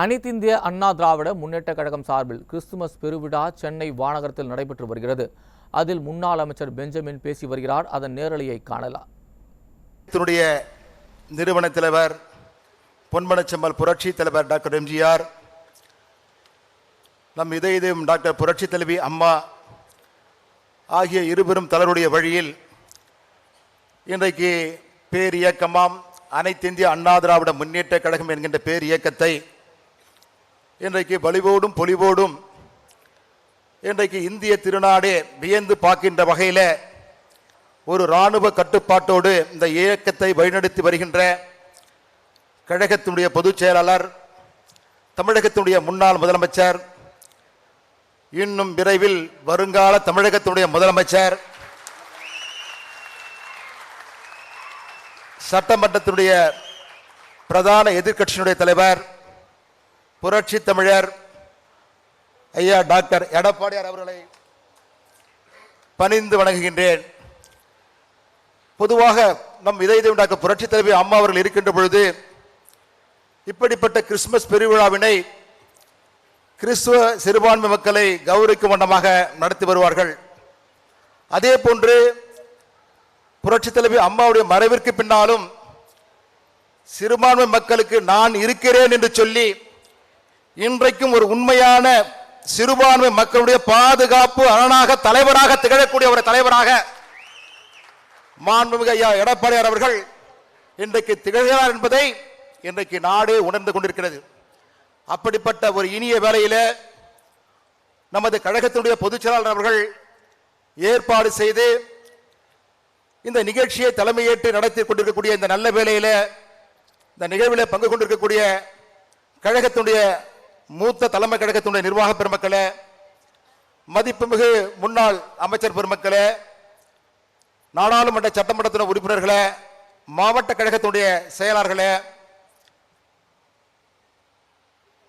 அனைத்திந்திய அண்ணா திராவிட முன்னேற்றக் கழகம் சார்பில் கிறிஸ்துமஸ் பெருவிழா சென்னை வானகரத்தில் நடைபெற்று வருகிறது. அதில் முன்னாள் அமைச்சர் பெஞ்சமின் பேசி வருகிறார். அதன் நேரலையை காணலாம். நிறுவன தலைவர் பொன்மனச்செம்மல் புரட்சி தலைவர் டாக்டர் எம்ஜிஆர், நம் இதயம் டாக்டர் புரட்சி தலைவி அம்மா ஆகிய இருவரும் தலைவருடைய வழியில் இன்றைக்கு பேர் இயக்கமாம் அனைத்திந்திய அண்ணா திராவிட முன்னேற்ற கழகம் என்கின்ற பேர் இயக்கத்தை இன்றைக்கு வலிவோடும் பொலிவோடும் இன்றைக்கு இந்திய திருநாடே வியந்து பார்க்கின்ற வகையில் ஒரு இராணுவ கட்டுப்பாட்டோடு இந்த இயக்கத்தை வழிநடத்தி வருகின்ற கழகத்தினுடைய பொதுச் செயலாளர், தமிழகத்தினுடைய முன்னாள் முதலமைச்சர், இன்னும் விரைவில் வருங்கால தமிழகத்தினுடைய முதலமைச்சர், சட்டமன்றத்தினுடைய பிரதான எதிர்க்கட்சியினுடைய தலைவர், புரட்சி தமிழர் ஐயா டாக்டர் எடப்பாடியார் அவர்களை பணிந்து வணங்குகின்றேன். பொதுவாக நம் இதயம் டாக்டர் புரட்சி தலைவி அம்மா அவர்கள் இருக்கின்ற பொழுது இப்படிப்பட்ட கிறிஸ்துமஸ் பெருவிழாவினை கிறிஸ்துவ சிறுபான்மை மக்களை கௌரவிக்கும் வண்ணமாக நடத்தி வருவார்கள். அதே போன்று புரட்சி தலைவி அம்மாவுடைய மறைவிற்கு பின்னாலும் சிறுபான்மை மக்களுக்கு நான் இருக்கிறேன் என்று சொல்லி இன்றைக்கும் ஒரு உண்மையான சிறுபான்மை மக்களுடைய பாதுகாப்பு அரணாக தலைவராக திகழக்கூடிய ஒரு தலைவராக மாண்புமிகு ஐயா எடப்பாடியார் அவர்கள் இன்றைக்கு திகழ்கிறார் என்பதை இன்றைக்கு நாடே உணர்ந்து கொண்டிருக்கிறது. அப்படிப்பட்ட ஒரு இனிய வேளையில நமது கழகத்தினுடைய பொதுச் செயலாளர் அவர்கள் ஏற்பாடு செய்து இந்த நிகழ்ச்சியை தலைமையேற்று நடத்தி கொண்டிருக்கக்கூடிய இந்த நல்ல வேளையில இந்த நிகழ்வில் பங்கு கொண்டிருக்கக்கூடிய கழகத்தினுடைய மூத்த தலைமை கழகத்தினுடைய நிர்வாக பெருமக்களே, மதிப்புமிகு முன்னாள் அமைச்சர் பெருமக்களே, நாடாளுமன்ற சட்டமன்றத்தின் உறுப்பினர்களே, மாவட்ட கழகத்தினுடைய செயலாளர்களே,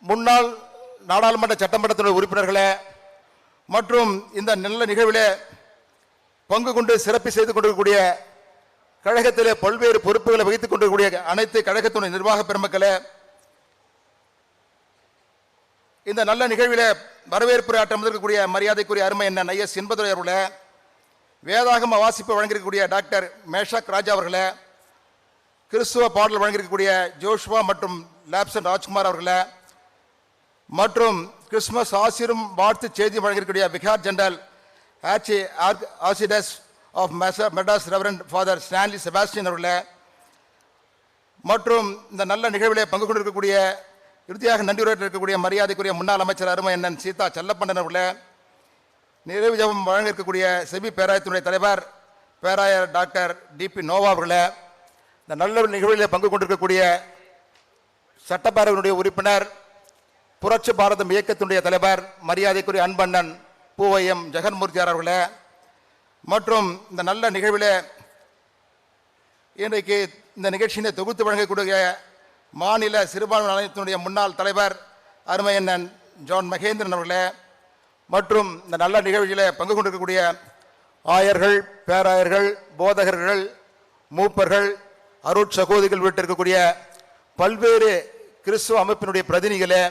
முன்னாள் நாடாளுமன்ற சட்டமன்றத்தினுடைய உறுப்பினர்களே மற்றும் இந்த நல்ல நிகழ்வில் பங்கு கொண்டு சிறப்பு செய்து கொண்டிருக்கக்கூடிய கழகத்திலே பல்வேறு பொறுப்புகளை வகித்துக் கொண்டிருக்கக்கூடிய அனைத்து கழகத்தினுடைய நிர்வாக பெருமக்களே, இந்த நல்ல நிகழ்வில் வரவேற்பு ஆற்றக்கூடிய மரியாதைக்குரிய அருமை என்ன ஐஎஸ் என்பதுரை அவர்களே, வேதாகம வாசிப்பு வழங்கியிருக்கக்கூடிய டாக்டர் மேஷாக் ராஜா அவர்களே, கிறிஸ்துவ பாடல் வழங்கியிருக்கக்கூடிய ஜோஷ்வா மற்றும் லாப்சன் ராஜ்குமார் அவர்களே, மற்றும் கிறிஸ்துமஸ் ஆசிரும் வாழ்த்து செய்தி வழங்கியிருக்கக்கூடிய vicar general archdiocese of Madras reverend father Stanley Sebastian அவர்களே, மற்றும் இந்த நல்ல நிகழ்விலே பங்கு கொண்டிருக்கக்கூடிய இறுதியாக நன்றியுரையில் இருக்கக்கூடிய மரியாதைக்குரிய முன்னாள் அமைச்சர் அருமை அண்ணன் சீதா செல்லப்பண்டன் அவர்களே, நிறைவு ஜபம் வழங்க இருக்கக்கூடிய செபி பேராயத்தினுடைய தலைவர் பேராயர் டாக்டர் டிபி நோவா அவர்களே, இந்த நல்ல நிகழ்வில் பங்கு கொண்டிருக்கக்கூடிய சட்டப்பேரவையினுடைய உறுப்பினர், புரட்சி பாரதம் இயக்கத்தினுடைய தலைவர் மரியாதைக்குரிய அன்பண்ணன் பூவையம் ஜெகன்மூர்த்தியார் அவர்களே, மற்றும் இந்த நல்ல நிகழ்வில் இன்றைக்கு இந்த நிகழ்ச்சியினை தொகுத்து வழங்கக்கூடிய மாநில சிறுபான்மை நலத்தினுடைய முன்னாள் தலைவர் அருமை அண்ணன் ஜான் மகேந்திரன் அவர்களே, மற்றும் இந்த நல்ல நிகழ்ச்சியில் பங்கு கொண்டிருக்கக்கூடிய ஆயர்கள், பேராயர்கள், போதகர்கள், மூப்பர்கள், அருட் சகோதரிகள் உள்ளிட்ட இருக்கக்கூடிய பல்வேறு கிறிஸ்துவ அமைப்பினுடைய பிரதிநிதிகளே,